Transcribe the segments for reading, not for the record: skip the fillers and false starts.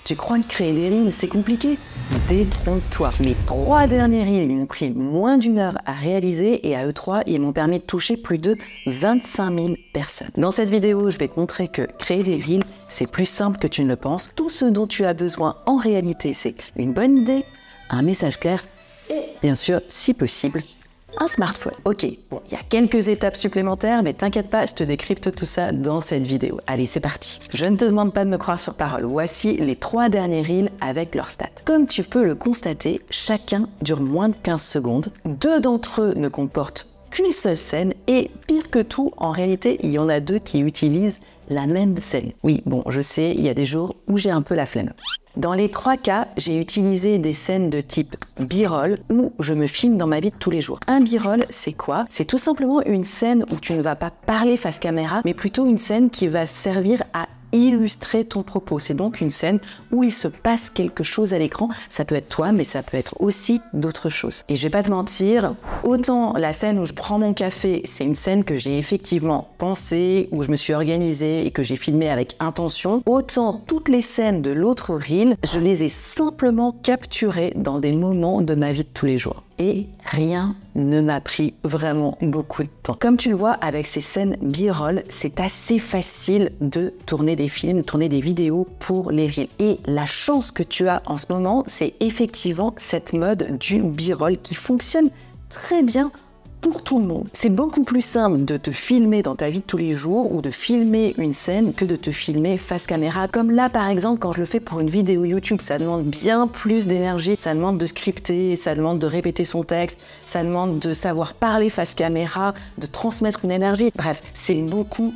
Tu crois que créer des reels, c'est compliqué? Détrompe-toi. Mes 3 derniers reels, ils m'ont pris moins d'1 heure à réaliser et à eux 3, ils m'ont permis de toucher plus de 25 000 personnes. Dans cette vidéo, je vais te montrer que créer des reels, c'est plus simple que tu ne le penses. Tout ce dont tu as besoin en réalité, c'est une bonne idée, un message clair et bien sûr, si possible, un smartphone. Ok, bon, il y a quelques étapes supplémentaires, mais t'inquiète pas, je te décrypte tout ça dans cette vidéo. Allez, c'est parti. Je ne te demande pas de me croire sur parole. Voici les 3 derniers reels avec leurs stats. Comme tu peux le constater, chacun dure moins de 15 secondes. 2 d'entre eux ne comportent qu'une seule scène et pire que tout, en réalité, il y en a 2 qui utilisent la même scène. Oui, bon, je sais, il y a des jours où j'ai un peu la flemme. Dans les 3 cas, j'ai utilisé des scènes de type B-roll où je me filme dans ma vie de tous les jours. Un B-roll, c'est quoi? C'est tout simplement une scène où tu ne vas pas parler face caméra, mais plutôt une scène qui va servir à illustrer ton propos. C'est donc une scène où il se passe quelque chose à l'écran. Ça peut être toi, mais ça peut être aussi d'autres choses. Et je vais pas te mentir, autant la scène où je prends mon café, c'est une scène que j'ai effectivement pensée, où je me suis organisée et que j'ai filmée avec intention, autant toutes les scènes de l'autre reel, je les ai simplement capturées dans des moments de ma vie de tous les jours. Et rien ne m'a pris vraiment beaucoup de temps. Comme tu le vois, avec ces scènes B-roll, c'est assez facile de tourner des films, tourner des vidéos pour les reels. Et la chance que tu as en ce moment, c'est effectivement cette mode du B-roll qui fonctionne très bien pour tout le monde. C'est beaucoup plus simple de te filmer dans ta vie de tous les jours ou de filmer une scène que de te filmer face caméra. Comme là, par exemple, quand je le fais pour une vidéo YouTube, ça demande bien plus d'énergie. Ça demande de scripter, ça demande de répéter son texte, ça demande de savoir parler face caméra, de transmettre une énergie. Bref, c'est beaucoup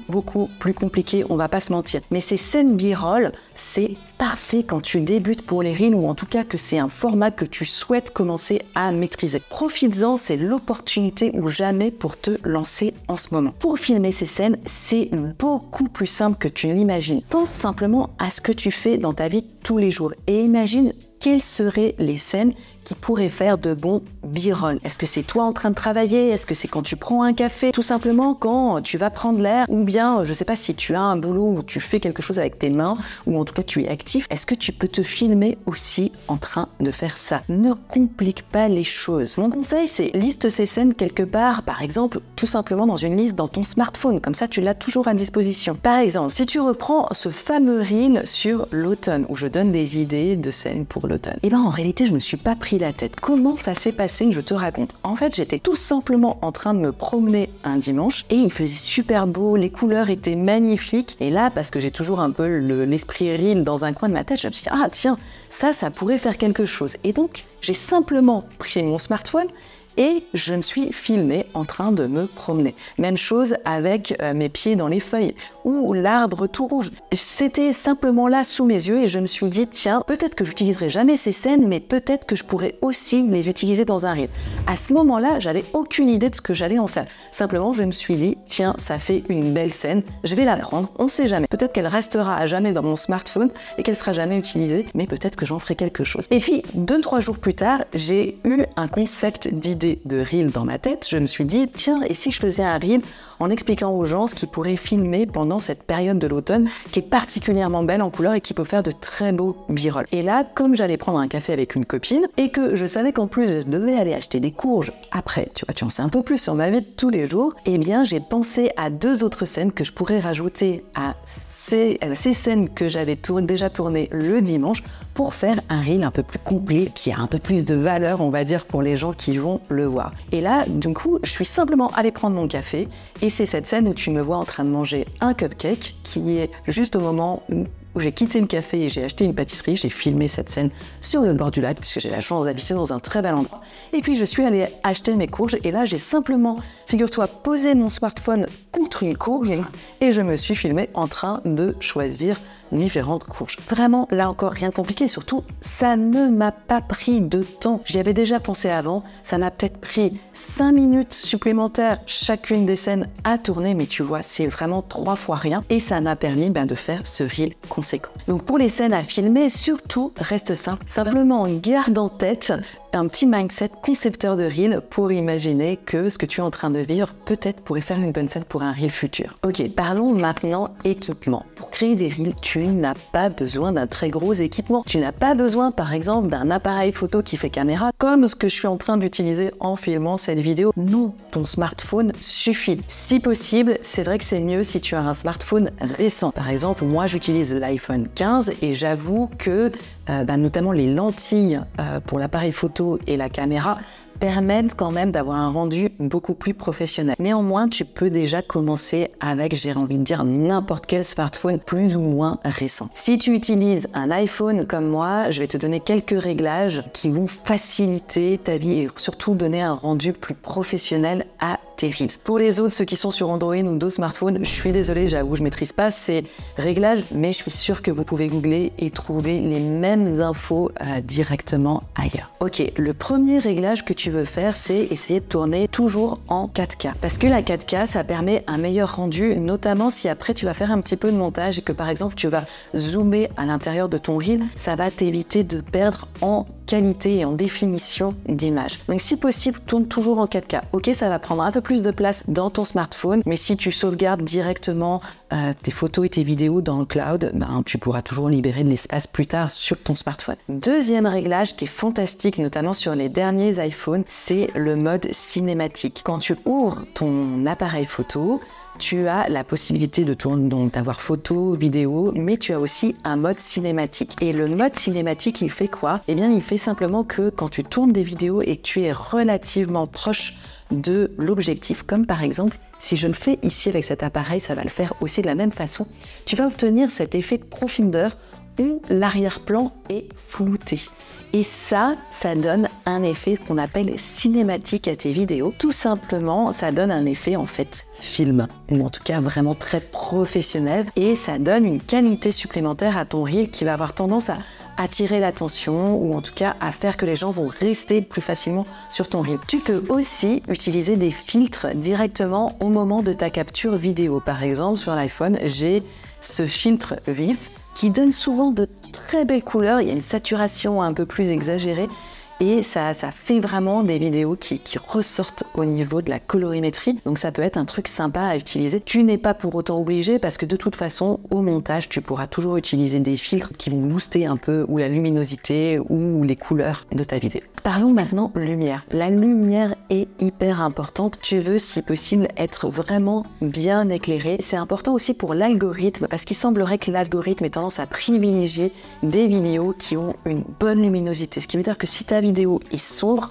plus compliqué, on va pas se mentir. Mais ces scènes B-roll, c'est parfait quand tu débutes pour les reels ou en tout cas que c'est un format que tu souhaites commencer à maîtriser. Profites-en, c'est l'opportunité ou jamais pour te lancer en ce moment. Pour filmer ces scènes, c'est beaucoup plus simple que tu ne l'imagines. Pense simplement à ce que tu fais dans ta vie tous les jours et imagine quelles seraient les scènes qui pourraient faire de bons B-roll. Est-ce que c'est toi en train de travailler? Est-ce que c'est quand tu prends un café? Tout simplement quand tu vas prendre l'air? Ou bien, je sais pas si tu as un boulot où tu fais quelque chose avec tes mains, ou en tout cas tu es actif, est-ce que tu peux te filmer aussi en train de faire ça? Ne complique pas les choses. Mon conseil, c'est liste ces scènes quelque part, par exemple, tout simplement dans une liste dans ton smartphone. Comme ça, tu l'as toujours à disposition. Par exemple, si tu reprends ce fameux reel sur l'automne, où je donne des idées de scènes pour l'automne, et ben en réalité, je me suis pas pris la tête. Comment ça s'est passé? Je te raconte. En fait, j'étais tout simplement en train de me promener un dimanche et il faisait super beau, les couleurs étaient magnifiques. Et là, parce que j'ai toujours un peu l'esprit reel dans un coin de ma tête, je me suis dit, ah tiens, ça pourrait faire quelque chose. Et donc, j'ai simplement pris mon smartphone et je me suis filmée en train de me promener. Même chose avec mes pieds dans les feuilles ou l'arbre tout rouge. C'était simplement là sous mes yeux et je me suis dit, tiens, peut-être que j'utiliserai jamais ces scènes, mais peut-être que je pourrais aussi les utiliser dans un reel. À ce moment-là, j'avais aucune idée de ce que j'allais en faire. Simplement, je me suis dit, tiens, ça fait une belle scène, je vais la prendre, on sait jamais. Peut-être qu'elle restera à jamais dans mon smartphone et qu'elle sera jamais utilisée, mais peut-être que j'en ferai quelque chose. Et puis, 2-3 jours plus tard, j'ai eu un concept d'idée de reel dans ma tête. Je me suis dit, tiens, et si je faisais un reel en expliquant aux gens ce qu'ils pourraient filmer pendant cette période de l'automne qui est particulièrement belle en couleur et qui peut faire de très beaux B-roll. Et là, comme j'allais prendre un café avec une copine et que je savais qu'en plus je devais aller acheter des courges après, tu vois, tu en sais un peu plus sur ma vie de tous les jours, eh bien j'ai pensé à 2 autres scènes que je pourrais rajouter à ces scènes que j'avais déjà tournées le dimanche pour faire un reel un peu plus complet, qui a un peu plus de valeur, on va dire, pour les gens qui vont le voir. Et là, du coup, je suis simplement allée prendre mon café et c'est cette scène où tu me vois en train de manger un cupcake qui est juste au moment où j'ai quitté le café et j'ai acheté une pâtisserie. J'ai filmé cette scène sur le bord du lac puisque j'ai la chance d'habiter dans un très bel endroit. Et puis je suis allée acheter mes courges et là j'ai simplement, figure-toi, posé mon smartphone contre une courge et je me suis filmée en train de choisir différentes courges. Vraiment, là encore, rien de compliqué. Surtout, ça ne m'a pas pris de temps. J'y avais déjà pensé avant. Ça m'a peut-être pris 5 minutes supplémentaires chacune des scènes à tourner, mais tu vois, c'est vraiment 3 fois rien. Et ça m'a permis de faire ce reel conséquent. Donc pour les scènes à filmer, surtout, reste simple. Simplement, garde en tête un petit mindset concepteur de reel pour imaginer que ce que tu es en train de vivre peut-être pourrait faire une bonne scène pour un reel futur. Ok, parlons maintenant équipement. Pour créer des reels, tu n'as pas besoin d'un très gros équipement. Tu n'as pas besoin, par exemple, d'un appareil photo qui fait caméra, comme ce que je suis en train d'utiliser en filmant cette vidéo. Non, ton smartphone suffit. Si possible, c'est vrai que c'est mieux si tu as un smartphone récent. Par exemple, moi, j'utilise l'iPhone 15 et j'avoue que notamment les lentilles pour l'appareil photo et la caméra permettent quand même d'avoir un rendu beaucoup plus professionnel. Néanmoins, tu peux déjà commencer avec, j'ai envie de dire, n'importe quel smartphone plus ou moins récent. Si tu utilises un iPhone comme moi, je vais te donner quelques réglages qui vont faciliter ta vie et surtout donner un rendu plus professionnel à tes reels. Pour les autres, ceux qui sont sur Android ou d'autres smartphones, je suis désolée, j'avoue, je maîtrise pas ces réglages, mais je suis sûre que vous pouvez googler et trouver les mêmes infos directement ailleurs. Ok, le premier réglage que tu veux faire, c'est essayer de tourner toujours en 4K. Parce que la 4K, ça permet un meilleur rendu, notamment si après tu vas faire un petit peu de montage et que par exemple tu vas zoomer à l'intérieur de ton reel, ça va t'éviter de perdre en qualité et en définition d'image. Donc si possible, tourne toujours en 4K. Ok, ça va prendre un peu plus de place dans ton smartphone, mais si tu sauvegardes directement tes photos et tes vidéos dans le cloud, tu pourras toujours libérer de l'espace plus tard sur ton smartphone. Deuxième réglage qui est fantastique, notamment sur les derniers iPhones, c'est le mode cinématique. Quand tu ouvres ton appareil photo, tu as la possibilité de tourner, donc d'avoir photo, vidéo, mais tu as aussi un mode cinématique. Et le mode cinématique, il fait quoi? Eh bien, il fait simplement que quand tu tournes des vidéos et que tu es relativement proche de l'objectif, comme par exemple, si je le fais ici avec cet appareil, ça va le faire aussi de la même façon, tu vas obtenir cet effet de profondeur où l'arrière-plan est flouté. Et ça donne un effet qu'on appelle cinématique à tes vidéos. Tout simplement, ça donne un effet en fait film, ou en tout cas vraiment très professionnel. Et ça donne une qualité supplémentaire à ton reel qui va avoir tendance à attirer l'attention ou en tout cas à faire que les gens vont rester plus facilement sur ton reel. Tu peux aussi utiliser des filtres directement au moment de ta capture vidéo. Par exemple, sur l'iPhone, j'ai ce filtre vif qui donne souvent de très belles couleurs. Il y a une saturation un peu plus exagérée et ça fait vraiment des vidéos qui ressortent au niveau de la colorimétrie. Donc ça peut être un truc sympa à utiliser. Tu n'es pas pour autant obligé parce que de toute façon, au montage, tu pourras toujours utiliser des filtres qui vont booster un peu ou la luminosité ou les couleurs de ta vidéo. Parlons maintenant lumière. La lumière est hyper importante. Tu veux, si possible, être vraiment bien éclairé. C'est important aussi pour l'algorithme parce qu'il semblerait que l'algorithme ait tendance à privilégier des vidéos qui ont une bonne luminosité. Ce qui veut dire que si ta vidéo est sombre,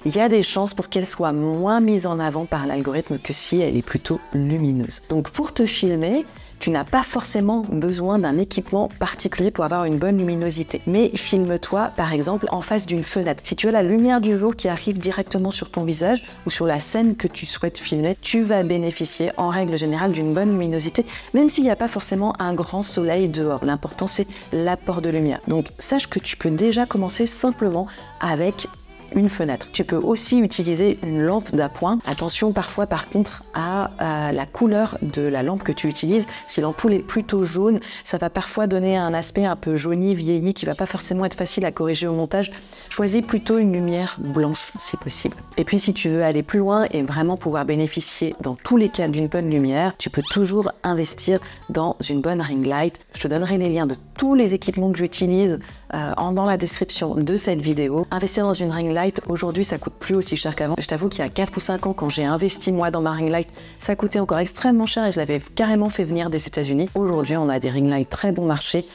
il y a des chances pour qu'elle soit moins mise en avant par l'algorithme que si elle est plutôt lumineuse. Donc pour te filmer, tu n'as pas forcément besoin d'un équipement particulier pour avoir une bonne luminosité. Mais filme-toi, par exemple, en face d'une fenêtre. Si tu as la lumière du jour qui arrive directement sur ton visage ou sur la scène que tu souhaites filmer, tu vas bénéficier en règle générale d'une bonne luminosité, même s'il n'y a pas forcément un grand soleil dehors. L'important, c'est l'apport de lumière. Donc, sache que tu peux déjà commencer simplement avec une fenêtre. Tu peux aussi utiliser une lampe d'appoint. Attention parfois par contre à la couleur de la lampe que tu utilises. Si l'ampoule est plutôt jaune, ça va parfois donner un aspect un peu jauni, vieilli, qui va pas forcément être facile à corriger au montage. Choisis plutôt une lumière blanche si possible. Et puis si tu veux aller plus loin et vraiment pouvoir bénéficier dans tous les cas d'une bonne lumière, tu peux toujours investir dans une bonne ring light. Je te donnerai les liens de tous les équipements que j'utilise dans la description de cette vidéo. Investir dans une ring light, aujourd'hui, ça coûte plus aussi cher qu'avant. Je t'avoue qu'il y a 4 ou 5 ans, quand j'ai investi moi dans ma ring light, ça coûtait encore extrêmement cher et je l'avais carrément fait venir des États-Unis. Aujourd'hui, on a des ring lights très bon marché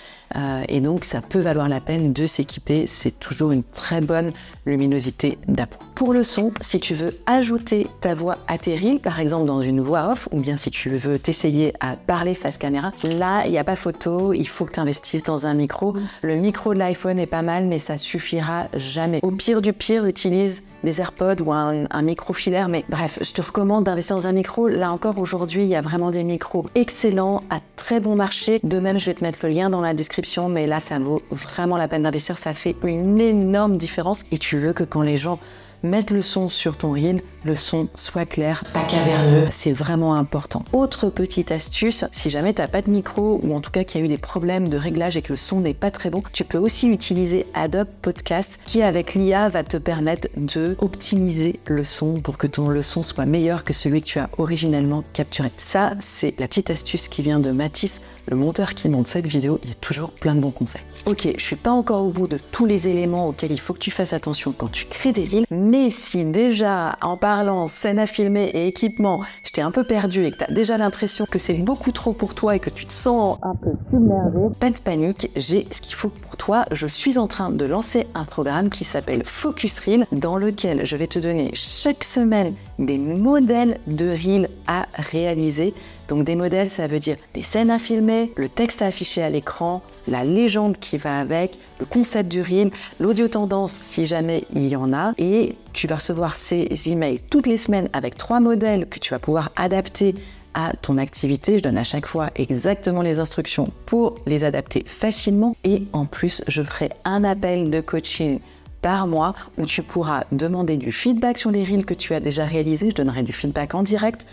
et donc ça peut valoir la peine de s'équiper. C'est toujours une très bonne luminosité d'appoint. Pour le son, si tu veux ajouter ta voix à tes reels, par exemple dans une voix off, ou bien si tu veux t'essayer à parler face caméra, là, il n'y a pas photo, il faut que tu investisses dans un micro. Le micro de l'iPhone est pas mal, mais ça suffira jamais. Au pire du pire, utilise des AirPods ou un micro filaire, mais bref, je te recommande d'investir dans un micro. Là encore, aujourd'hui, il y a vraiment des micros excellents, à très bon marché. De même, je vais te mettre le lien dans la description, mais là, ça vaut vraiment la peine d'investir. Ça fait une énorme différence et tu veux que quand les gens mettre le son sur ton reel, le son soit clair, pas caverneux, c'est vraiment important. Autre petite astuce, si jamais tu n'as pas de micro ou en tout cas qu'il y a eu des problèmes de réglage et que le son n'est pas très bon, tu peux aussi utiliser Adobe Podcast qui avec l'IA va te permettre de optimiser le son pour que le son soit meilleur que celui que tu as originellement capturé. Ça, c'est la petite astuce qui vient de Mathis, le monteur qui monte cette vidéo. Il y a toujours plein de bons conseils. Ok, je suis pas encore au bout de tous les éléments auxquels il faut que tu fasses attention quand tu crées des reels, mais si déjà en parlant scène à filmer et équipement, je t'ai un peu perdu et que tu as déjà l'impression que c'est beaucoup trop pour toi et que tu te sens un peu submergé, pas de panique, j'ai ce qu'il faut pour toi. Je suis en train de lancer un programme qui s'appelle Focus Reel, dans lequel je vais te donner chaque semaine des modèles de reels à réaliser. Donc des modèles, ça veut dire des scènes à filmer, le texte à afficher à l'écran, la légende qui va avec, le concept du reel, l'audio tendance si jamais il y en a. Et tu vas recevoir ces emails toutes les semaines avec 3 modèles que tu vas pouvoir adapter à ton activité. Je donne à chaque fois exactement les instructions pour les adapter facilement. Et en plus, je ferai un appel de coaching par mois où tu pourras demander du feedback sur les reels que tu as déjà réalisés. Je donnerai du feedback en direct.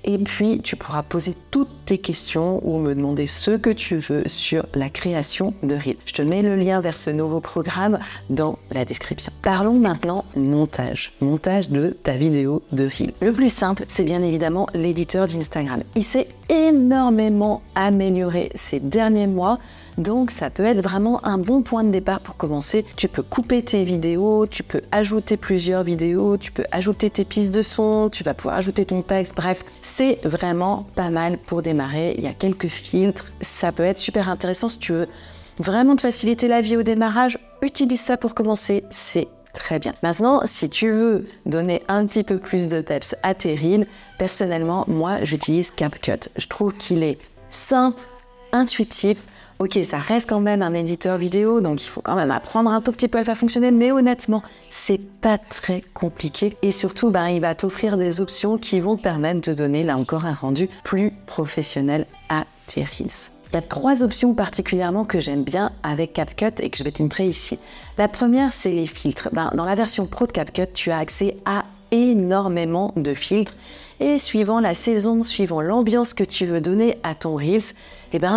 Et puis, tu pourras poser toutes tes questions ou me demander ce que tu veux sur la création de reels. Je te mets le lien vers ce nouveau programme dans la description. Parlons maintenant montage. Montage de ta vidéo de reel. Le plus simple, c'est bien évidemment l'éditeur d'Instagram. Il s'est énormément amélioré ces derniers mois. Donc, ça peut être vraiment un bon point de départ pour commencer. Tu peux couper tes vidéos, tu peux ajouter plusieurs vidéos, tu peux ajouter tes pistes de son, tu vas pouvoir ajouter ton texte. Bref, c'est vraiment pas mal pour démarrer. Il y a quelques filtres. Ça peut être super intéressant si tu veux vraiment te faciliter la vie au démarrage. Utilise ça pour commencer. C'est très bien. Maintenant, si tu veux donner un petit peu plus de peps à tes reels, personnellement, moi, j'utilise CapCut. Je trouve qu'il est simple, intuitif. Ok, ça reste quand même un éditeur vidéo, donc il faut quand même apprendre un tout petit peu à le faire fonctionner, mais honnêtement, c'est pas très compliqué. Et surtout, il va t'offrir des options qui vont te permettre de donner, là encore, un rendu plus professionnel à tes reels. Il y a 3 options particulièrement que j'aime bien avec CapCut et que je vais te montrer ici. La première, c'est les filtres. Dans la version pro de CapCut, tu as accès à énormément de filtres. Et suivant la saison, suivant l'ambiance que tu veux donner à ton Reels,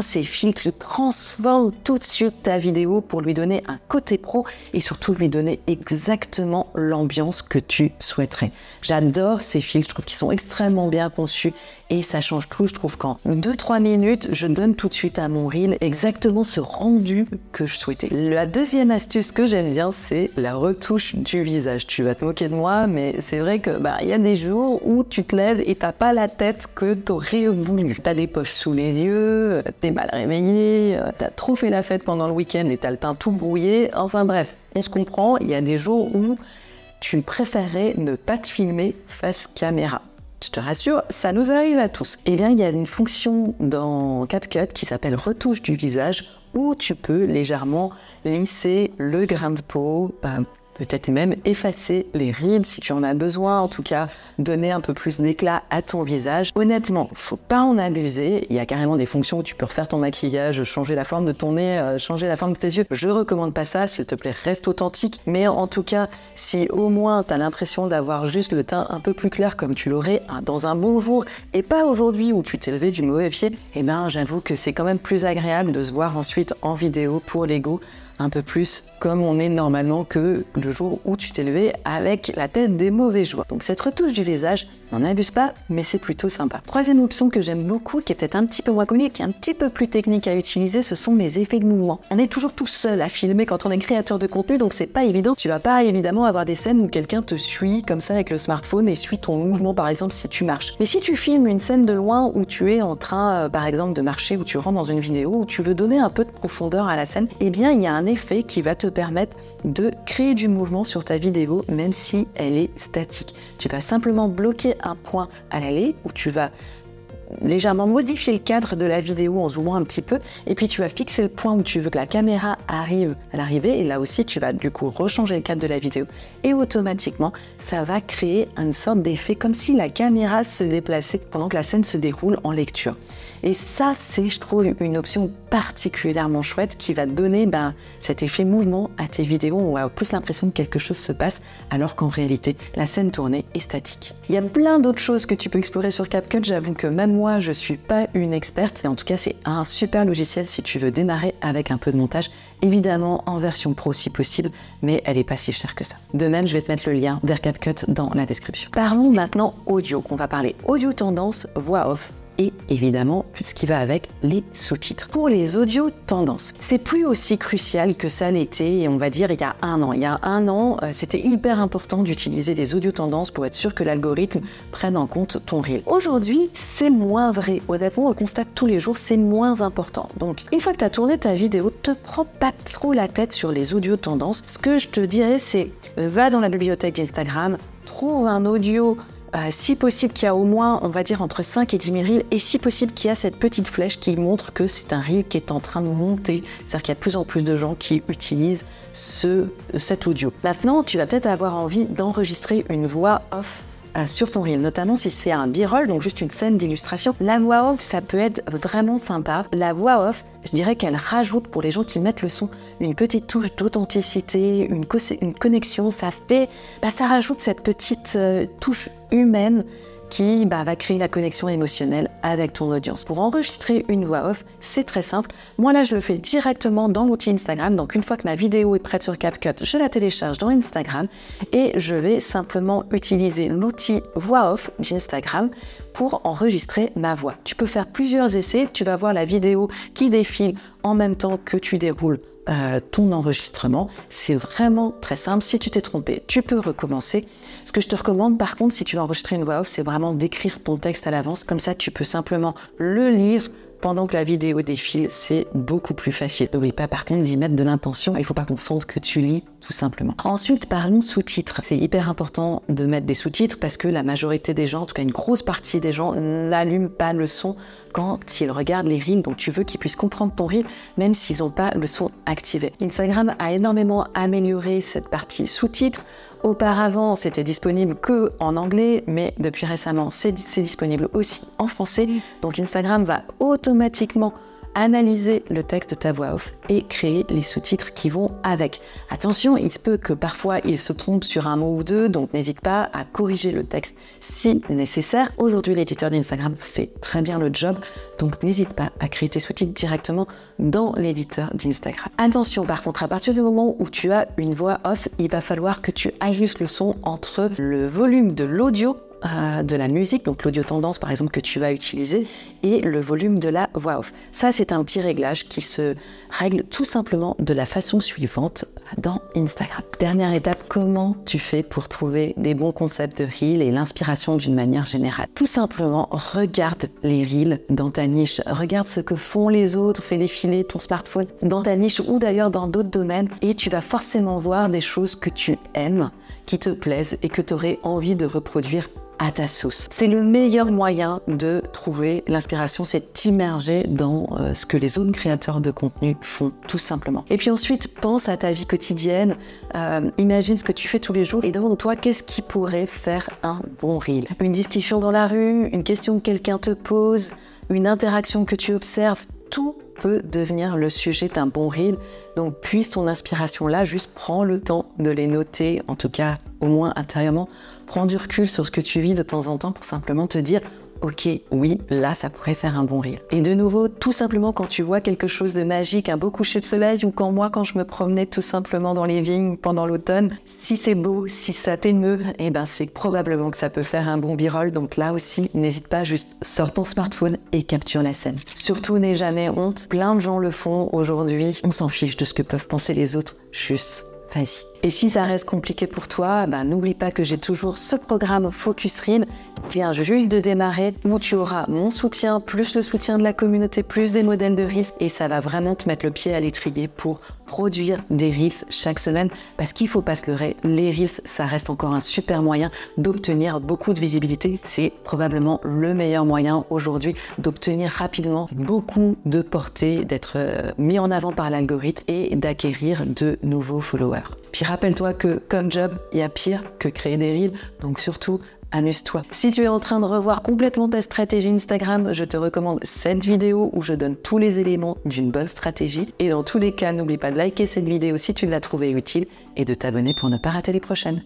ces filtres transforment tout de suite ta vidéo pour lui donner un côté pro et surtout lui donner exactement l'ambiance que tu souhaiterais. J'adore ces filtres, je trouve qu'ils sont extrêmement bien conçus et ça change tout. Je trouve qu'en 2-3 minutes, je donne tout de suite à mon Reel exactement ce rendu que je souhaitais. La deuxième astuce que j'aime bien, c'est la retouche du visage. Tu vas te moquer de moi, mais c'est vrai que y a des jours où tu te lèves et t'as pas la tête que t'aurais voulu. T'as des poches sous les yeux, t'es mal réveillé, t'as trop fait la fête pendant le week-end et t'as le teint tout brouillé. Enfin bref, on se comprend, il y a des jours où tu préférerais ne pas te filmer face caméra. Je te rassure, ça nous arrive à tous. Eh bien, il y a une fonction dans CapCut qui s'appelle retouche du visage où tu peux légèrement lisser le grain de peau, peut-être même effacer les rides si tu en as besoin, en tout cas donner un peu plus d'éclat à ton visage. Honnêtement, faut pas en abuser. Il y a carrément des fonctions où tu peux refaire ton maquillage, changer la forme de ton nez, changer la forme de tes yeux. Je recommande pas ça, s'il te plaît, reste authentique. Mais en tout cas, si au moins tu as l'impression d'avoir juste le teint un peu plus clair comme tu l'aurais dans un bon jour et pas aujourd'hui où tu t'es levé du mauvais pied, j'avoue que c'est quand même plus agréable de se voir ensuite en vidéo pour l'ego un peu plus comme on est normalement que le jour où tu t'es levé avec la tête des mauvais jours. Donc cette retouche du visage, n'en abuse pas, mais c'est plutôt sympa. Troisième option que j'aime beaucoup, qui est peut-être un petit peu moins connue, qui est un petit peu plus technique à utiliser, ce sont les effets de mouvement. On est toujours tout seul à filmer quand on est créateur de contenu, donc c'est pas évident. Tu vas pas évidemment avoir des scènes où quelqu'un te suit comme ça avec le smartphone et suit ton mouvement par exemple si tu marches. Mais si tu filmes une scène de loin où tu es en train par exemple de marcher, où tu rentres dans une vidéo, où tu veux donner un peu de profondeur à la scène, il y a un effet qui va te permettre de créer du mouvement sur ta vidéo même si elle est statique. Tu vas simplement bloquer un point à l'aller où tu vas légèrement modifier le cadre de la vidéo en zoomant un petit peu, et puis tu vas fixer le point où tu veux que la caméra arrive à l'arrivée, et là aussi tu vas du coup rechanger le cadre de la vidéo, et automatiquement ça va créer une sorte d'effet comme si la caméra se déplaçait pendant que la scène se déroule en lecture. Et ça, c'est, je trouve, une option particulièrement chouette qui va donner cet effet mouvement à tes vidéos où on a plus l'impression que quelque chose se passe alors qu'en réalité, la scène tournée est statique. Il y a plein d'autres choses que tu peux explorer sur CapCut. J'avoue que même moi, je suis pas une experte. Et en tout cas, c'est un super logiciel si tu veux démarrer avec un peu de montage. Évidemment, en version pro si possible, mais elle est pas si chère que ça. De même, je vais te mettre le lien vers CapCut dans la description. Parlons maintenant audio. On va parler audio tendance, voix off, et évidemment ce qui va avec les sous-titres. Pour les audios tendances, c'est plus aussi crucial que ça l'était, et on va dire il y a un an. Il y a un an, c'était hyper important d'utiliser des audios tendances pour être sûr que l'algorithme prenne en compte ton reel. Aujourd'hui, c'est moins vrai. Honnêtement, on le constate tous les jours, c'est moins important. Donc, une fois que tu as tourné ta vidéo, te prends pas trop la tête sur les audios tendances. Ce que je te dirais, c'est va dans la bibliothèque d'Instagram, trouve un audio si possible qui a au moins, on va dire, entre 5 et 10 000 reels, et si possible qui a cette petite flèche qui montre que c'est un reel qui est en train de monter, c'est-à-dire qu'il y a de plus en plus de gens qui utilisent cet audio. Maintenant, tu vas peut-être avoir envie d'enregistrer une voix off sur ton reel, notamment si c'est un b-roll, donc juste une scène d'illustration. La voix off, ça peut être vraiment sympa. La voix off, je dirais qu'elle rajoute, pour les gens qui mettent le son, une petite touche d'authenticité, une connexion. Ça rajoute cette petite touche humaine qui va créer la connexion émotionnelle avec ton audience. Pour enregistrer une voix off, c'est très simple. Moi là, je le fais directement dans l'outil Instagram. Donc une fois que ma vidéo est prête sur CapCut, je la télécharge dans Instagram et je vais simplement utiliser l'outil voix off d'Instagram pour enregistrer ma voix. Tu peux faire plusieurs essais. Tu vas voir la vidéo qui défile en même temps que tu déroules ton enregistrement. C'est vraiment très simple. Si tu t'es trompé, tu peux recommencer. Ce que je te recommande par contre, si tu veux enregistrer une voix off, c'est vraiment d'écrire ton texte à l'avance. Comme ça, tu peux simplement le lire pendant que la vidéo défile. C'est beaucoup plus facile. N'oublie pas par contre d'y mettre de l'intention. Il ne faut pas qu'on sente que tu lis tout simplement. Ensuite, parlons sous-titres. C'est hyper important de mettre des sous-titres parce que la majorité des gens, en tout cas une grosse partie des gens, n'allument pas le son quand ils regardent les reels. Donc tu veux qu'ils puissent comprendre ton reel même s'ils n'ont pas le son activé. Instagram a énormément amélioré cette partie sous-titres. Auparavant, c'était disponible que en anglais, mais depuis récemment, c'est disponible aussi en français. Donc Instagram va automatiquement analyser le texte de ta voix off et créer les sous-titres qui vont avec. Attention, il se peut que parfois il se trompe sur un mot ou deux, donc n'hésite pas à corriger le texte si nécessaire. Aujourd'hui, l'éditeur d'Instagram fait très bien le job, donc n'hésite pas à créer tes sous-titres directement dans l'éditeur d'Instagram. Attention par contre, à partir du moment où tu as une voix off, il va falloir que tu ajustes le son entre le volume de l'audio de la musique, donc l'audio tendance par exemple que tu vas utiliser, et le volume de la voix off. Ça, c'est un petit réglage qui se règle tout simplement de la façon suivante dans Instagram. Dernière étape, comment tu fais pour trouver des bons concepts de reel et l'inspiration d'une manière générale? Tout simplement, regarde les reels dans ta niche, regarde ce que font les autres, fais défiler ton smartphone dans ta niche ou d'ailleurs dans d'autres domaines et tu vas forcément voir des choses que tu aimes, qui te plaisent et que tu aurais envie de reproduire à ta sauce. C'est le meilleur moyen de trouver l'inspiration, c'est t'immerger dans ce que les autres créateurs de contenu font, tout simplement. Et puis ensuite, pense à ta vie quotidienne, imagine ce que tu fais tous les jours et demande-toi qu'est-ce qui pourrait faire un bon reel. Une discussion dans la rue, une question que quelqu'un te pose, une interaction que tu observes, tout peut devenir le sujet d'un bon reel. Donc puise ton inspiration là, juste prends le temps de les noter, en tout cas au moins intérieurement. Prends du recul sur ce que tu vis de temps en temps pour simplement te dire ok, oui, là, ça pourrait faire un bon reel. Et de nouveau, tout simplement, quand tu vois quelque chose de magique, un beau coucher de soleil, ou quand je me promenais tout simplement dans les vignes pendant l'automne, si c'est beau, si ça t'émeut, eh ben, c'est probablement que ça peut faire un bon b-roll. Donc là aussi, n'hésite pas, juste sors ton smartphone et capture la scène. Surtout, n'aie jamais honte. Plein de gens le font aujourd'hui. On s'en fiche de ce que peuvent penser les autres. Juste, vas-y. Et si ça reste compliqué pour toi, n'oublie pas que j'ai toujours ce programme Focus Reel qui vient juste de démarrer, où tu auras mon soutien, plus le soutien de la communauté, plus des modèles de Reels, et ça va vraiment te mettre le pied à l'étrier pour produire des Reels chaque semaine, parce qu'il ne faut pas se leurrer, les Reels, ça reste encore un super moyen d'obtenir beaucoup de visibilité. C'est probablement le meilleur moyen aujourd'hui d'obtenir rapidement beaucoup de portée, d'être mis en avant par l'algorithme et d'acquérir de nouveaux followers. Puis rappelle-toi que comme job, il y a pire que créer des Reels, donc surtout, amuse-toi. Si tu es en train de revoir complètement ta stratégie Instagram, je te recommande cette vidéo où je donne tous les éléments d'une bonne stratégie. Et dans tous les cas, n'oublie pas de liker cette vidéo si tu l'as trouvée utile et de t'abonner pour ne pas rater les prochaines.